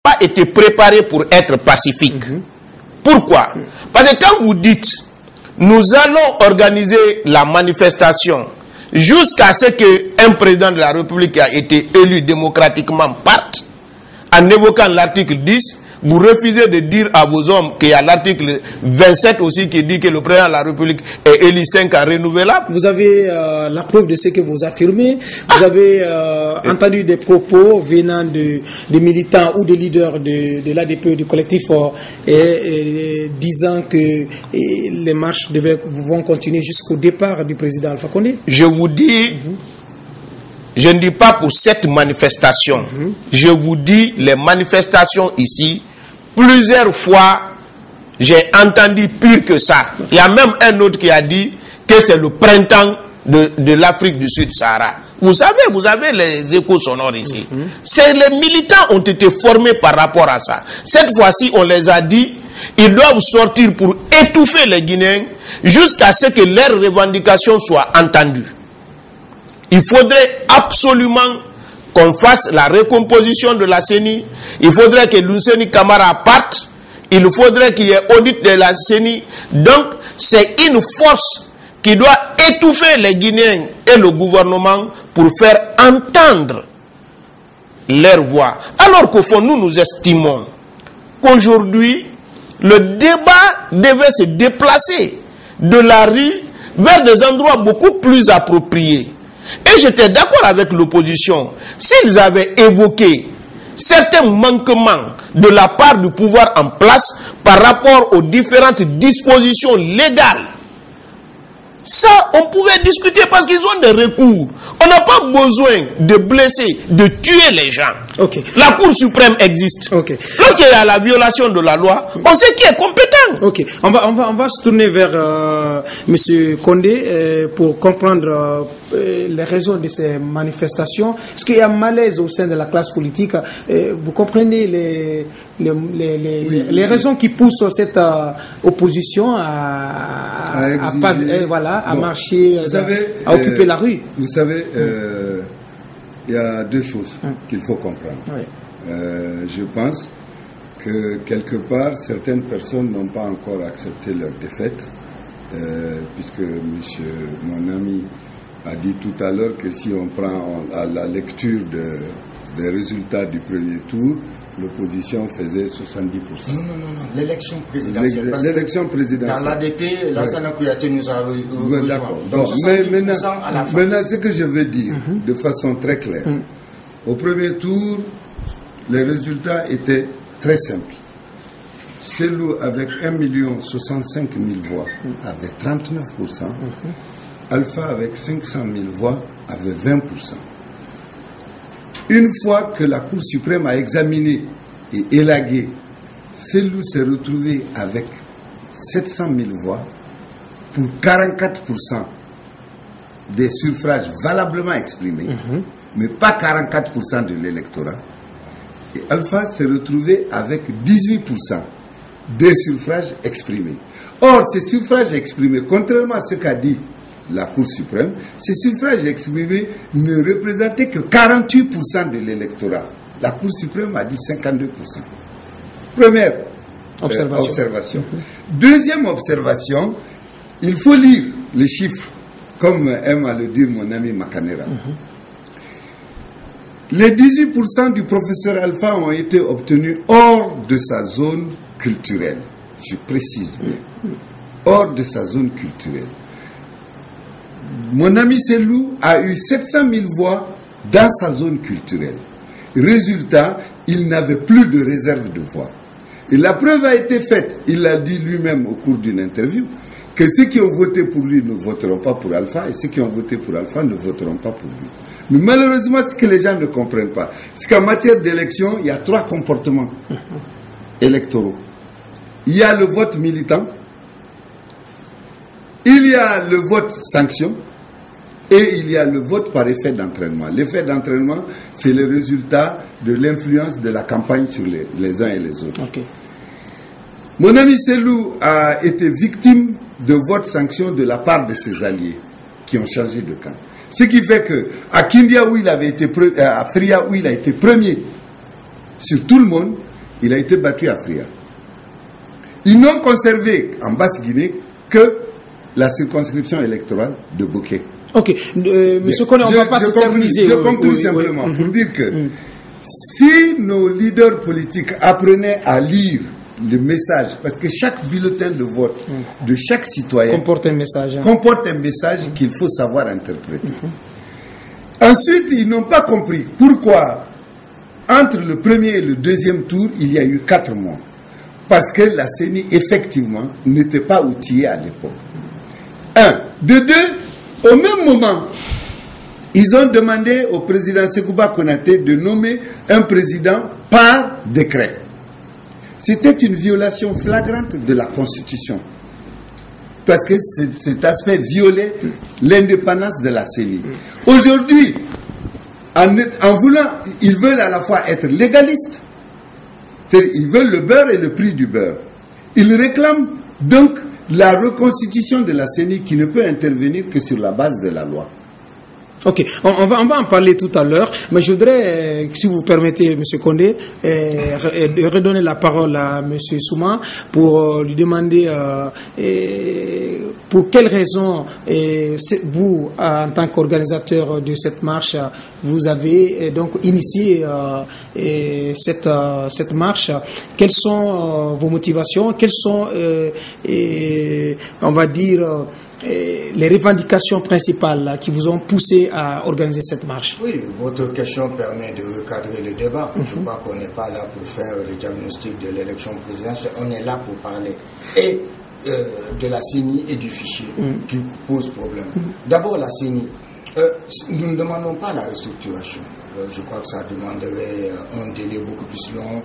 pas été préparé pour être pacifique. Pourquoi? Parce que quand vous dites, nous allons organiser la manifestation jusqu'à ce qu'un président de la République qui a été élu démocratiquement parte, en évoquant l'article 10, vous refusez de dire à vos hommes qu'il y a l'article 27 aussi qui dit que le président de la République est élu 5 ans renouvelable. Vous avez la preuve de ce que vous affirmez. Vous avez entendu des propos venant de militants ou de leaders de l'ADP, du collectif, disant que les marches vont continuer jusqu'au départ du président Alpha Condé. Je vous dis... Je ne dis pas pour cette manifestation. Je vous dis, les manifestations ici, plusieurs fois, j'ai entendu pire que ça. Il y a même un autre qui a dit que c'est le printemps de l'Afrique du Sud-Sahara. Vous savez, vous avez les échos sonores ici. Les militants ont été formés par rapport à ça. Cette fois-ci, on les a dit, ils doivent sortir pour étouffer les Guinéens jusqu'à ce que leurs revendications soient entendues. Il faudrait absolument qu'on fasse la recomposition de la CENI. Il faudrait que l'UNCENI Camara parte. Il faudrait qu'il y ait audit de la CENI. Donc, c'est une force qui doit étouffer les Guinéens et le gouvernement pour faire entendre leur voix. Alors qu'au fond, nous estimons qu'aujourd'hui, le débat devait se déplacer de la rue vers des endroits beaucoup plus appropriés. Et j'étais d'accord avec l'opposition. S'ils avaient évoqué certains manquements de la part du pouvoir en place par rapport aux différentes dispositions légales, ça, on pouvait discuter parce qu'ils ont des recours. On n'a pas besoin de blesser, de tuer les gens. La Cour suprême existe. Lorsqu'il y a la violation de la loi, on sait qui est compétent. On va se tourner vers M. Condé pour comprendre les raisons de ces manifestations. Est-ce qu'il y a un malaise au sein de la classe politique? Vous comprenez les raisons qui poussent cette opposition à marcher, à occuper la rue? Vous savez, il y a deux choses qu'il faut comprendre. Je pense que quelque part, certaines personnes n'ont pas encore accepté leur défaite, puisque mon ami a dit tout à l'heure que si on prend la lecture des résultats du premier tour, l'opposition faisait 70%. Non, l'élection présidentielle. L'élection présidentielle. Dans l'ADP, Lansana Kouyaté nous a rejoint. D'accord. Mais maintenant, ce que je veux dire de façon très claire, au premier tour, les résultats étaient très simples. Selou, avec 1 065 000 voix, avait 39%. Alpha, avec 500 000 voix, avait 20%. Une fois que la Cour suprême a examiné et élagué, Selou s'est retrouvé avec 700 000 voix pour 44% des suffrages valablement exprimés, mais pas 44% de l'électorat. Et Alpha s'est retrouvé avec 18% des suffrages exprimés. Or, ces suffrages exprimés, contrairement à ce qu'a dit la Cour suprême, ces suffrages exprimés ne représentaient que 48% de l'électorat. La Cour suprême a dit 52%. Première observation. Deuxième observation, il faut lire les chiffres, comme aime à le dire mon ami Makanera. Les 18% du professeur Alpha ont été obtenus hors de sa zone culturelle. Je précise bien. Hors de sa zone culturelle. Mon ami Selou a eu 700 000 voix dans sa zone culturelle. Résultat, il n'avait plus de réserve de voix. Et la preuve a été faite, il l'a dit lui-même au cours d'une interview, que ceux qui ont voté pour lui ne voteront pas pour Alpha et ceux qui ont voté pour Alpha ne voteront pas pour lui. Mais malheureusement, ce que les gens ne comprennent pas, c'est qu'en matière d'élection, il y a 3 comportements électoraux. Il y a le vote militant, il y a le vote sanction et il y a le vote par effet d'entraînement. L'effet d'entraînement, c'est le résultat de l'influence de la campagne sur les uns et les autres. Mon ami Selou a été victime de vote sanction de la part de ses alliés qui ont changé de camp. Ce qui fait que à Kindia, où il avait été à Fria, où il a été premier sur tout le monde, il a été battu à Fria. Ils n'ont conservé en Basse-Guinée que la circonscription électorale de Bokeh. Ok, monsieur Koné, on ne va pas s'éterniser. Je conclue simplement pour dire que si nos leaders politiques apprenaient à lire le message, parce que chaque bulletin de vote de chaque citoyen comporte un message, qu'il faut savoir interpréter. Ensuite, ils n'ont pas compris pourquoi entre le premier et le deuxième tour, il y a eu 4 mois. Parce que la CENI, effectivement, n'était pas outillée à l'époque. 1. De 2, au même moment, ils ont demandé au président Sekouba Konaté de nommer un président par décret. C'était une violation flagrante de la Constitution. Parce que cet aspect violait l'indépendance de la CENI. Aujourd'hui, en voulant, ils veulent à la fois être légalistes, ils veulent le beurre et le prix du beurre. Ils réclament donc la reconstitution de la CENI qui ne peut intervenir que sur la base de la loi. Ok, on va en parler tout à l'heure, mais je voudrais, si vous permettez, M. Condé, redonner la parole à M. Souma pour lui demander pour quelles raisons vous, en tant qu'organisateur de cette marche, vous avez donc initié cette marche. Quelles sont vos motivations? Quelles sont, on va dire, les revendications principales qui vous ont poussé à organiser cette marche? Oui, votre question permet de recadrer le débat. Je crois qu'on n'est pas là pour faire le diagnostic de l'élection présidentielle. On est là pour parler et de la CENI et du fichier qui pose problème. D'abord, la CENI. Nous ne demandons pas la restructuration. Je crois que ça demanderait un délai beaucoup plus long,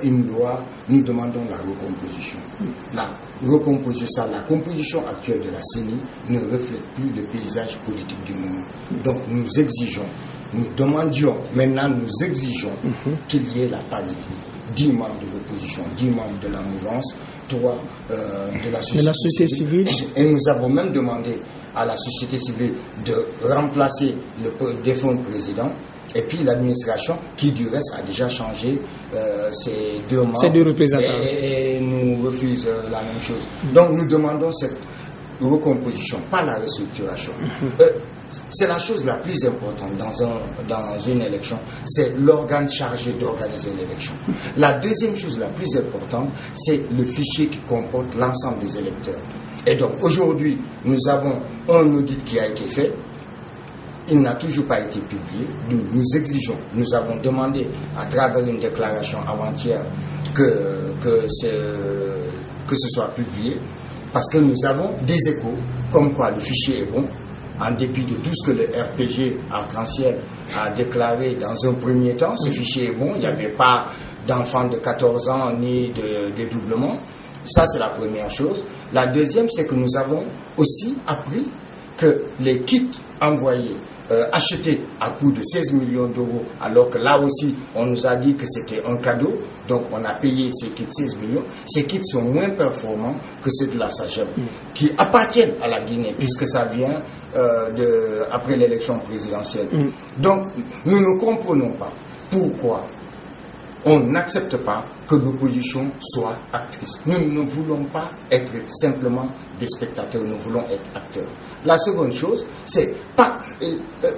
une loi. Nous demandons la recomposition. La composition actuelle de la CENI ne reflète plus le paysage politique du moment. Donc nous exigeons, nous demandions, maintenant nous exigeons qu'il y ait la parité. 10 membres de l'opposition, 10 membres de la mouvance, 3 de la société civile. Et nous avons même demandé à la société civile de remplacer le défunt président. Et puis l'administration, qui du reste a déjà changé ses 2 membres. Ces 2 représentants. Et nous refuse la même chose. Donc nous demandons cette recomposition, pas la restructuration. C'est la chose la plus importante dans une élection, c'est l'organe chargé d'organiser l'élection. La deuxième chose la plus importante, c'est le fichier qui comporte l'ensemble des électeurs. Et donc aujourd'hui, nous avons un audit qui a été fait. Il n'a toujours pas été publié. Nous exigeons, nous avons demandé à travers une déclaration avant-hier que ce soit publié, parce que nous avons des échos comme quoi le fichier est bon, en dépit de tout ce que le RPG Arc-en-Ciel a déclaré dans un premier temps. Ce fichier est bon, il n'y avait pas d'enfants de 14 ans ni de dédoublement. Ça, c'est la première chose. La deuxième, c'est que nous avons aussi appris que les kits envoyés, achetés à coût de 16 millions d'euros, alors que là aussi, on nous a dit que c'était un cadeau, donc on a payé ces kits 16 millions. Ces kits sont moins performants que ceux de la SAGEM, qui appartiennent à la Guinée, puisque ça vient après l'élection présidentielle. Donc, nous ne comprenons pas pourquoi on n'accepte pas que l'opposition soit actrice. Nous ne voulons pas être simplement des spectateurs, nous voulons être acteurs. La seconde chose, c'est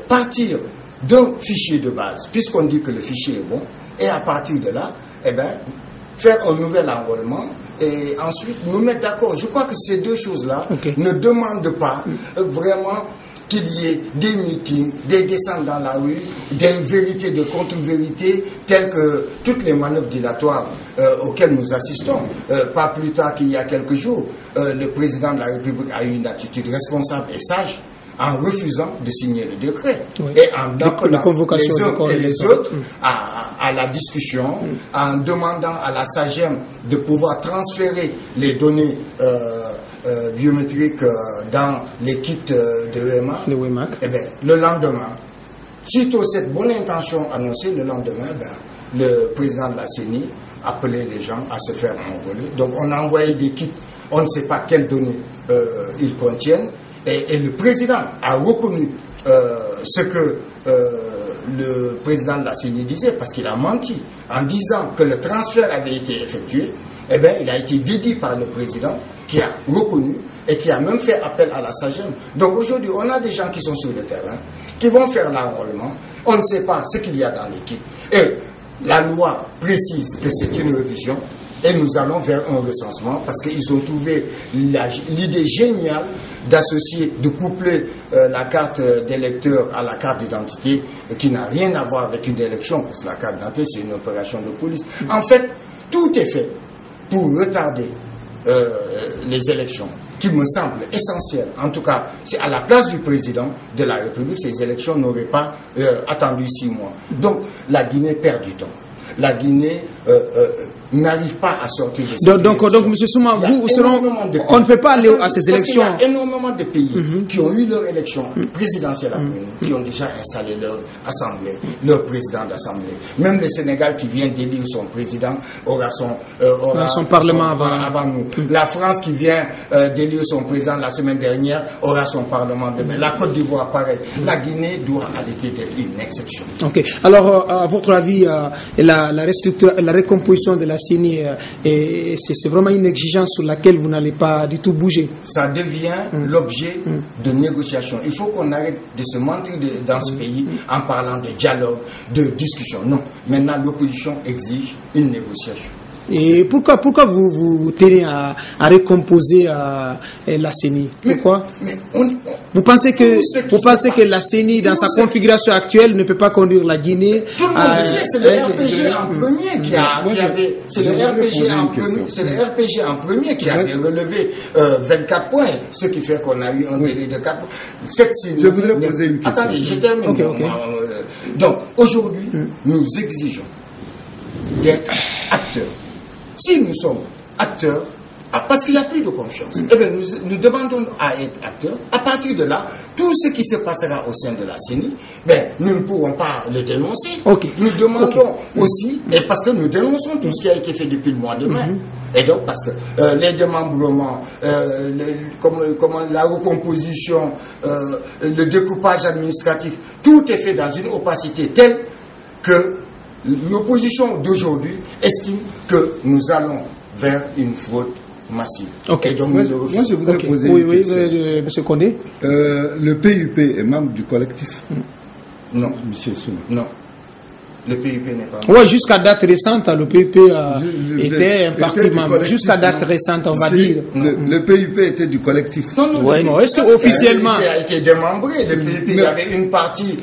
partir d'un fichier de base, puisqu'on dit que le fichier est bon, et à partir de là, faire un nouvel enrôlement et ensuite nous mettre d'accord. Je crois que ces 2 choses-là ne demandent pas vraiment qu'il y ait des meetings, des descentes dans la rue, des vérités, de contre-vérités, telles que toutes les manœuvres dilatoires auxquelles nous assistons. Pas plus tard qu'il y a quelques jours, le président de la République a eu une attitude responsable et sage en refusant de signer le décret et en appelant les uns et les autres à la discussion, en demandant à la SAGEM de pouvoir transférer les données biométriques dans les kits de WEMAC. Et bien, le lendemain, suite à cette bonne intention annoncée, le lendemain, le président de la CENI appelait les gens à se faire enrôler. Donc on a envoyé des kits, on ne sait pas quelles données ils contiennent, et le président a reconnu ce que le président de la CENI disait, parce qu'il a menti, en disant que le transfert avait été effectué, eh bien, il a été dédié par le président, qui a reconnu et qui a même fait appel à la SAGEM. Donc aujourd'hui, on a des gens qui sont sur le terrain, qui vont faire l'enrôlement. On ne sait pas ce qu'il y a dans l'équipe. Et la loi précise que c'est une révision. Et nous allons vers un recensement parce qu'ils ont trouvé l'idée géniale d'associer, de coupler la carte d'électeur à la carte d'identité qui n'a rien à voir avec une élection parce que la carte d'identité c'est une opération de police. En fait, tout est fait pour retarder les élections qui me semble essentiel. En tout cas, c'est à la place du président de la République, ces élections n'auraient pas attendu 6 mois. Donc, la Guinée perd du temps. La Guinée n'arrive pas à sortir de cette donc, M. Souma, on ne peut pas aller à ces élections. Il y a énormément de pays qui ont eu leur élection présidentielle après nous, qui ont déjà installé leur assemblée, leur président d'assemblée. Même le Sénégal qui vient d'élire son président aura son parlement avant nous. La France qui vient d'élire son président la semaine dernière aura son parlement demain. La Côte d'Ivoire, pareil. La Guinée doit arrêter d'être une exception. Ok. Alors, à votre avis, la recomposition de la CENI, c'est vraiment une exigence sur laquelle vous n'allez pas du tout bouger. Ça devient l'objet de négociations. Il faut qu'on arrête de se mentir dans ce pays en parlant de dialogue, de discussion. Non. Maintenant, l'opposition exige une négociation. Et pourquoi vous tenez à recomposer la CENI? Pourquoi? Vous pensez que la CENI, dans sa configuration actuelle, ne peut pas conduire la Guinée? Tout le monde le sait, c'est le RPG en premier qui avait, c'est le RPG en premier qui avait relevé 24 points, ce qui fait qu'on a eu un délai de 4 points. Je voudrais poser une question. Attendez, je termine. Okay. Donc, aujourd'hui, nous exigeons d'être acteurs. Si nous sommes acteurs, parce qu'il n'y a plus de confiance, eh bien nous demandons à être acteurs. À partir de là, tout ce qui se passera au sein de la CENI, nous ne pourrons pas le dénoncer. Okay. Nous demandons aussi, et parce que nous dénonçons tout ce qui a été fait depuis le mois de mai, et donc parce que les démembrements, la recomposition, le découpage administratif, tout est fait dans une opacité telle que l'opposition d'aujourd'hui estime que nous allons vers une fraude massive. Okay. Donc moi, je voudrais poser une question. M. Condé. Le PUP est membre du collectif? Non. M. Souma. Non. Le PUP n'est pas membre. Oui, jusqu'à date récente, le PUP était un parti membre. Jusqu'à date récente, on va dire. Le PUP était du collectif. Non, est-ce qu'officiellement... Le PUP a été démembré. Le PUP, il y avait une partie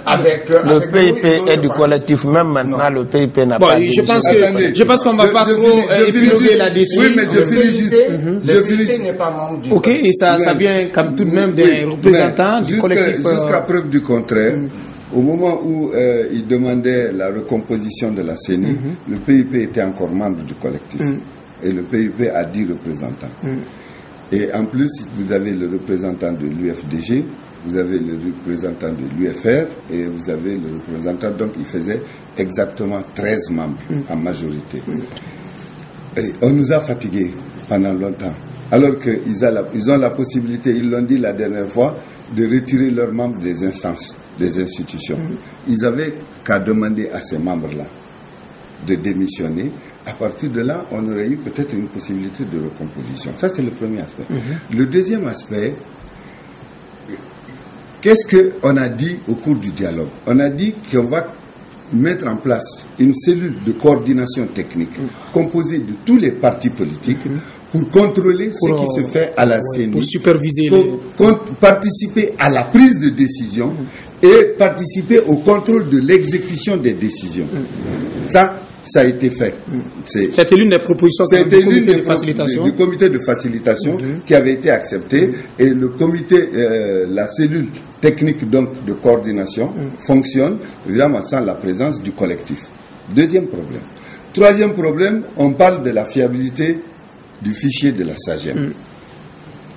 avec... Le PUP est du collectif. Même maintenant, le PUP n'a pas... Je pense qu'on ne va pas trop épiloguer là-dessus. Oui, mais je finis juste. Le PUP n'est pas membre du collectif. Ok, et ça vient comme tout de même des représentants du collectif. Jusqu'à preuve du contraire... Au moment où il demandait la recomposition de la CENI, le PUP était encore membre du collectif. Et le PUP a 10 représentants. Et en plus, vous avez le représentant de l'UFDG, vous avez le représentant de l'UFR et vous avez le représentant, donc il faisait exactement 13 membres en majorité. Et on nous a fatigués pendant longtemps. Alors qu'ils ont la possibilité, ils l'ont dit la dernière fois, de retirer leurs membres des instances, des institutions. Ils avaient qu'à demander à ces membres-là de démissionner. À partir de là, on aurait eu peut-être une possibilité de recomposition. Ça, c'est le premier aspect. Le deuxième aspect, qu'est-ce qu'on a dit au cours du dialogue? On a dit qu'on va mettre en place une cellule de coordination technique composée de tous les partis politiques pour contrôler ce qui se fait à la CENI, pour superviser, pour participer à la prise de décision et participer au contrôle de l'exécution des décisions. Ça a été fait. C'était l'une des propositions du comité de facilitation qui avait été acceptée, et le comité, la cellule technique donc de coordination fonctionne évidemment sans la présence du collectif. Deuxième problème. Troisième problème, on parle de la fiabilité du fichier de la SAGEM.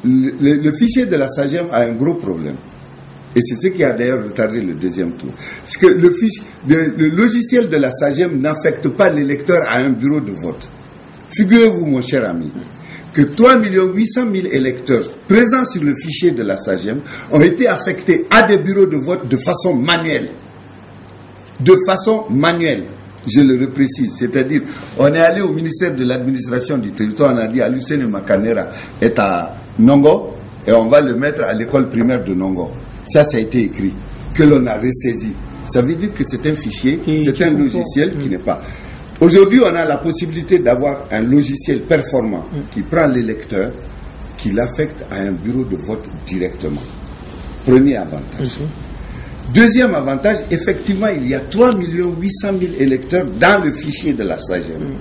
Le fichier de la SAGEM a un gros problème. Et c'est ce qui a d'ailleurs retardé le deuxième tour. Parce que le logiciel de la SAGEM n'affecte pas l'électeur à un bureau de vote. Figurez-vous, mon cher ami, que 3 800 000 électeurs présents sur le fichier de la SAGEM ont été affectés à des bureaux de vote de façon manuelle. de façon manuelle. Je le reprécise, c'est-à-dire, on est allé au ministère de l'administration du territoire, on a dit Alusene Makanera est à Nongo et on va le mettre à l'école primaire de Nongo. Ça a été écrit, que l'on a ressaisi. Ça veut dire que c'est un fichier, c'est un logiciel qui n'est pas. Aujourd'hui, on a la possibilité d'avoir un logiciel performant qui prend l'électeur, qui l'affecte à un bureau de vote directement. Premier avantage. Deuxième avantage, effectivement, il y a 3 800 000 électeurs dans le fichier de la SAGEM.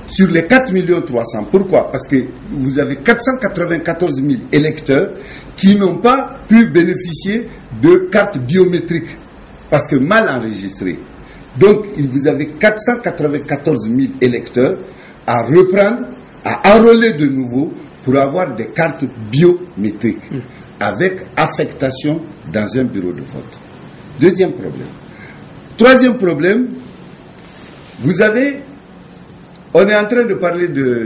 Sur les 4 300 000. Pourquoi? Parce que vous avez 494 000 électeurs qui n'ont pas pu bénéficier de cartes biométriques parce que mal enregistrées. Donc, vous avez 494 000 électeurs à reprendre, à enrôler de nouveau pour avoir des cartes biométriques avec affectation dans un bureau de vote. Deuxième problème. Troisième problème, vous avez, on est en train de parler de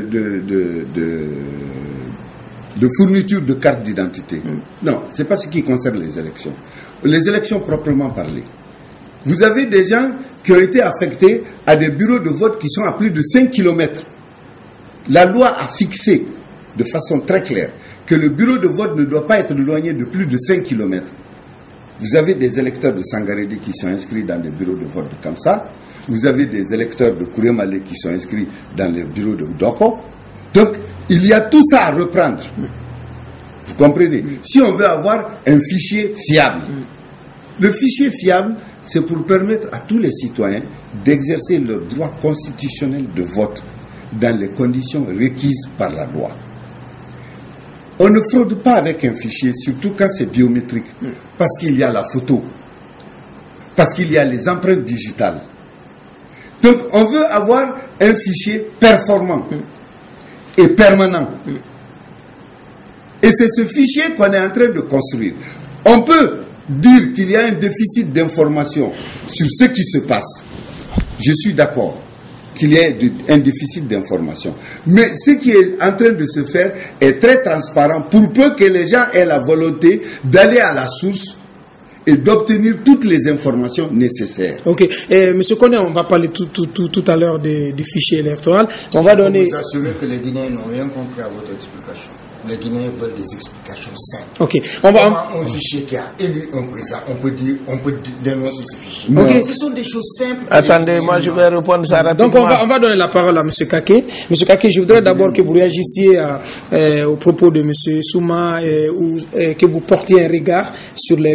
fourniture de cartes d'identité. Non, ce n'est pas ce qui concerne les élections. Les élections proprement parlées. Vous avez des gens qui ont été affectés à des bureaux de vote qui sont à plus de 5 km. La loi a fixé de façon très claire que le bureau de vote ne doit pas être éloigné de plus de 5 km. Vous avez des électeurs de Sangaredi qui sont inscrits dans les bureaux de vote de Kamsa. Vous avez des électeurs de Kouremale qui sont inscrits dans les bureaux de Doko. Donc, il y a tout ça à reprendre. Vous comprenez? Si on veut avoir un fichier fiable. Le fichier fiable, c'est pour permettre à tous les citoyens d'exercer leur droit constitutionnel de vote dans les conditions requises par la loi. On ne fraude pas avec un fichier, surtout quand c'est biométrique, parce qu'il y a la photo, parce qu'il y a les empreintes digitales. Donc, on veut avoir un fichier performant et permanent. Et c'est ce fichier qu'on est en train de construire. On peut dire qu'il y a un déficit d'information sur ce qui se passe. Je suis d'accord qu'il y ait un déficit d'information. Mais ce qui est en train de se faire est très transparent pour peu que les gens aient la volonté d'aller à la source et d'obtenir toutes les informations nécessaires. Ok. Monsieur Kone, on va parler tout à l'heure du fichier électoral. On va donner... Je peux vous assurer que les Guinéens n'ont rien compris à votre explication. Les Guinéens veulent des explications simples. Ok. Comment un fichier qui a élu un président, on peut dénoncer ce fichier. Okay. Ce sont des choses simples. Attendez, moi je vais répondre ça rapidement. Donc on va donner la parole à M. Kake. M. Kake, je voudrais d'abord que vous réagissiez au propos de M. Souma, que vous portiez un regard sur les